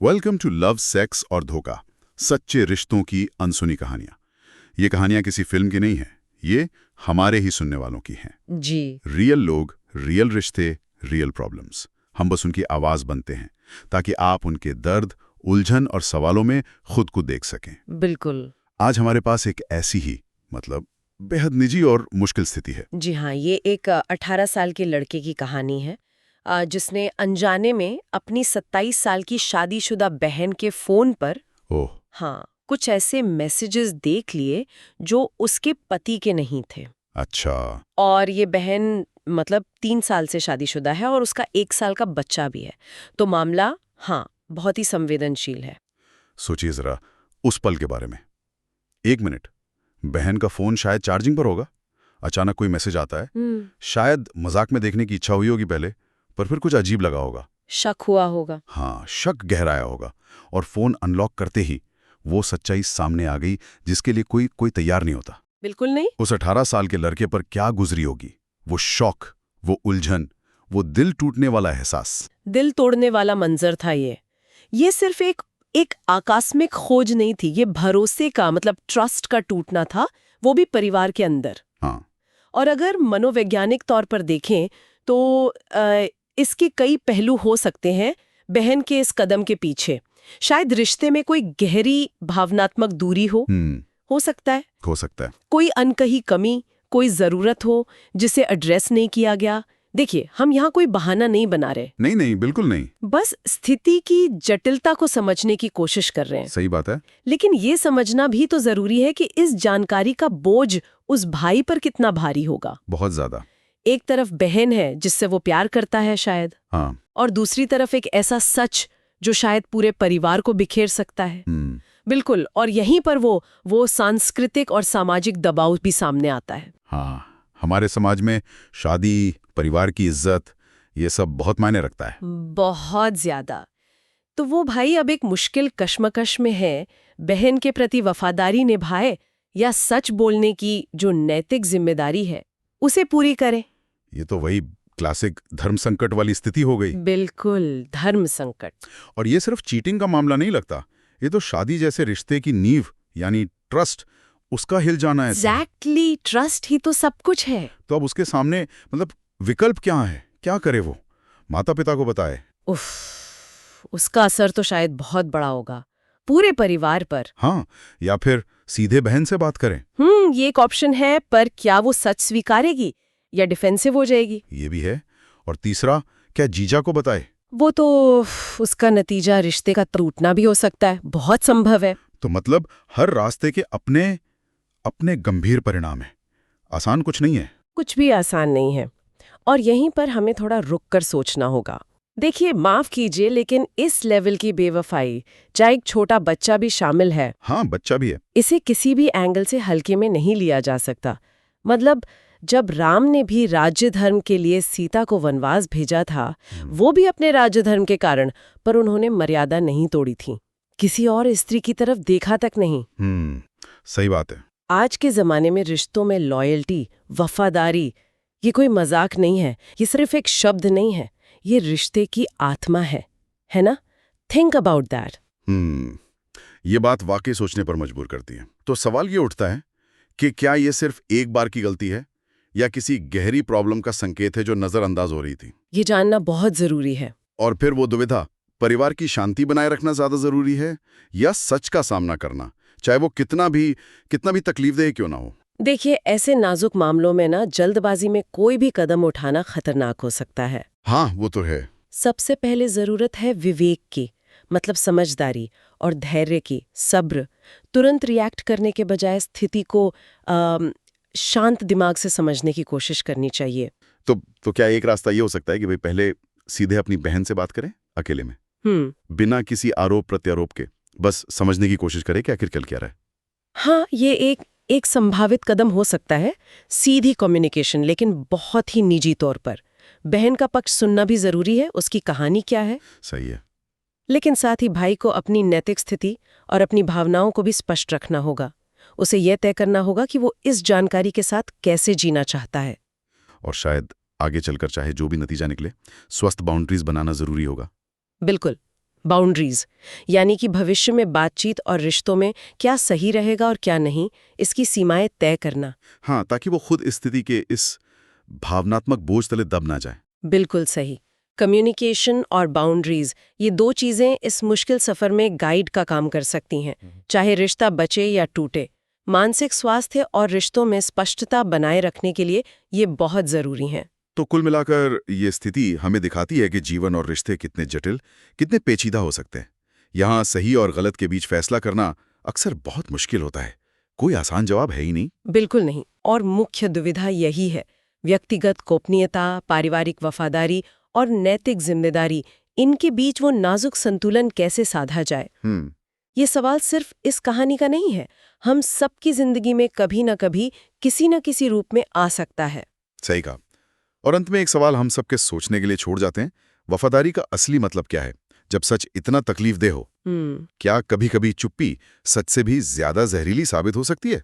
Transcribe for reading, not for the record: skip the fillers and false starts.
Welcome to love, sex और धोखा, सच्चे रिश्तों की अनसुनी कहानियां। ये कहानियां किसी फिल्म की नहीं है, ये हमारे ही सुनने वालों की हैं। जी। रियल लोग, रियल रिश्ते, रियल प्रॉब्लम्स। हम बस उनकी आवाज बनते हैं ताकि आप उनके दर्द, उलझन और सवालों में खुद को देख सकें। बिल्कुल। आज हमारे पास एक ऐसी ही बेहद निजी और मुश्किल स्थिति है। जी हाँ, ये एक 18 साल के लड़के की कहानी है जिसने अनजाने में अपनी 27 साल की शादीशुदा बहन के फोन पर ओह, हाँ कुछ ऐसे मैसेजेस देख लिए जो उसके पति के नहीं थे। अच्छा। और ये बहन 3 साल से शादीशुदा है और उसका 1 साल का बच्चा भी है। तो मामला बहुत ही संवेदनशील है। सोचिए जरा उस पल के बारे में। 1 मिनट, बहन का फोन शायद चार्जिंग पर होगा, अचानक कोई मैसेज आता है। शायद मजाक में देखने की इच्छा हुई होगी पहले, पर फिर कुछ अजीब लगा होगा। शक हुआ होगा। हाँ, शक गहराया होगा। और फोन अनलॉक करते ही वो सच्चाई सामने आ गई जिसके लिए कोई तैयार नहीं होता। बिल्कुल नहीं। उस 18 साल के लड़के पर क्या गुजरी होगी, वो शौक, वो उलझन, वो दिल टूटने वाला एहसास। दिल तोड़ने वाला मंजर था ये सिर्फ एक आकस्मिक खोज नहीं थी, ये भरोसे का ट्रस्ट का टूटना था, वो भी परिवार के अंदर। हाँ। और अगर मनोवैज्ञानिक तौर पर देखें तो इसके कई पहलू हो सकते हैं बहन के इस कदम के पीछे। शायद रिश्ते में कोई गहरी भावनात्मक दूरी हो सकता है। हो सकता है। कोई अनकही कमी, कोई जरूरत हो जिसे एड्रेस नहीं किया गया। देखिए, हम यहाँ कोई बहाना नहीं बना रहे। नहीं, बिल्कुल नहीं। बस स्थिति की जटिलता को समझने की कोशिश कर रहे हैं। सही बात है। लेकिन ये समझना भी तो जरूरी है कि इस जानकारी का बोझ उस भाई पर कितना भारी होगा। बहुत ज्यादा। एक तरफ बहन है जिससे वो प्यार करता है शायद, हाँ। और दूसरी तरफ एक ऐसा सच जो शायद पूरे परिवार को बिखेर सकता है। बिल्कुल। और यहीं पर वो सांस्कृतिक और सामाजिक दबाव भी सामने आता है। हाँ, हमारे समाज में शादी, परिवार की इज्जत, ये सब बहुत मायने रखता है। बहुत ज्यादा। तो वो भाई अब एक मुश्किल कश्मकश में है, बहन के प्रति वफादारी निभाए या सच बोलने की जो नैतिक जिम्मेदारी है उसे पूरी करे। ये तो वही क्लासिक धर्म संकट वाली स्थिति हो गई। बिल्कुल, धर्म संकट। और ये सिर्फ चीटिंग का मामला नहीं लगता, ये तो शादी जैसे रिश्ते की नींव यानी ट्रस्ट, उसका हिल जाना है। एग्जैक्टली, ट्रस्ट ही तो सब कुछ है। तो अब उसके सामने विकल्प क्या है, क्या करे वो? माता पिता को बताए? उसका असर तो शायद बहुत बड़ा होगा पूरे परिवार पर। हाँ, या फिर सीधे बहन से बात करें। ये एक ऑप्शन है, पर क्या वो सच स्वीकारेगी या डिफेंसिव हो जाएगी? ये भी है। और तीसरा, क्या जीजा को बताए? वो तो उसका नतीजा रिश्ते का टूटना भी हो सकता है, बहुत संभव है। तो हर रास्ते के अपने गंभीर परिणाम है। आसान कुछ नहीं है। कुछ भी आसान नहीं है। और यहीं पर हमें थोड़ा रुक कर सोचना होगा। देखिए, माफ कीजिए, लेकिन इस लेवल की बेवफाई, चाहे एक छोटा बच्चा भी शामिल है। हाँ, बच्चा भी है। इसे किसी भी एंगल से हल्के में नहीं लिया जा सकता। जब राम ने भी राज्य धर्म के लिए सीता को वनवास भेजा था, वो भी अपने राज्य धर्म के कारण, पर उन्होंने मर्यादा नहीं तोड़ी थी, किसी और स्त्री की तरफ देखा तक नहीं। सही बात है। आज के जमाने में रिश्तों में लॉयल्टी, वफादारी, ये कोई मजाक नहीं है, ये सिर्फ एक शब्द नहीं है, ये रिश्ते की आत्मा है ना? Think about that. ये बात वाकई सोचने पर मजबूर करती है। तो सवाल ये उठता है कि क्या ये सिर्फ एक बार की गलती है या किसी गहरी प्रॉब्लम का संकेत है जो नजरअंदाज हो रही थी? ये जानना बहुत जरूरी है। और फिर वो दुविधा, परिवार की शांति बनाए रखना ज्यादा जरूरी है या सच का सामना करना, चाहे वो कितना भी तकलीफदेह क्यों ना हो? देखिए, ऐसे नाजुक मामलों में ना जल्दबाजी में कोई भी कदम उठाना खतरनाक हो सकता है। हाँ, वो तो है। सबसे पहले जरूरत है विवेक की, समझदारी और धैर्य की, सब्र। तुरंत रिएक्ट करने के बजाय स्थिति को शांत दिमाग से समझने की कोशिश करनी चाहिए। तो क्या एक रास्ता ये हो सकता है कि भाई पहले सीधे अपनी बहन से बात करें, अकेले में, बिना किसी आरोप प्रत्यारोप के, बस समझने की कोशिश करें कि आखिर चल क्या रहा है? हाँ, ये एक संभावित कदम हो सकता है, सीधी कम्युनिकेशन, लेकिन बहुत ही निजी तौर पर। बहन का पक्ष सुनना भी जरूरी है, उसकी कहानी क्या है। सही है। लेकिन साथ ही भाई को अपनी नैतिक स्थिति और अपनी भावनाओं को भी स्पष्ट रखना होगा। उसे यह तय करना होगा कि वो इस जानकारी के साथ कैसे जीना चाहता है। और शायद आगे चलकर चाहे जो भी नतीजा निकले, स्वस्थ बाउंड्रीज बनाना जरूरी होगा। बिल्कुल। बाउंड्रीज, यानी कि भविष्य में बातचीत और रिश्तों में क्या सही रहेगा और क्या नहीं, इसकी सीमाएं तय करना। हाँ, ताकि वो खुद स्थिति के इस भावनात्मक बोझ तले दब ना जाए। बिल्कुल सही। कम्युनिकेशन और बाउंड्रीज, ये दो चीजें इस मुश्किल सफर में गाइड का काम कर सकती हैं, चाहे रिश्ता बचे या टूटे। मानसिक स्वास्थ्य और रिश्तों में स्पष्टता बनाए रखने के लिए ये बहुत जरूरी हैं। तो कुल मिलाकर ये स्थिति हमें दिखाती है कि जीवन और रिश्ते कितने जटिल, कितने पेचीदा हो सकते हैं। यहाँ सही और गलत के बीच फैसला करना अक्सर बहुत मुश्किल होता है। कोई आसान जवाब है ही नहीं। बिल्कुल नहीं। और मुख्य दुविधा यही है, व्यक्तिगत गोपनीयता, पारिवारिक वफादारी और नैतिक जिम्मेदारी, इनके बीच वो नाजुक संतुलन कैसे साधा जाए। ये सवाल सिर्फ इस कहानी का नहीं है, हम सबकी जिंदगी में कभी न कभी किसी न किसी रूप में आ सकता है। सही कहा। और अंत में एक सवाल हम सबके सोचने के लिए छोड़ जाते हैं, वफादारी का असली मतलब क्या है जब सच इतना तकलीफदेह हो? क्या कभी-कभी चुप्पी सच से भी ज्यादा जहरीली साबित हो सकती है?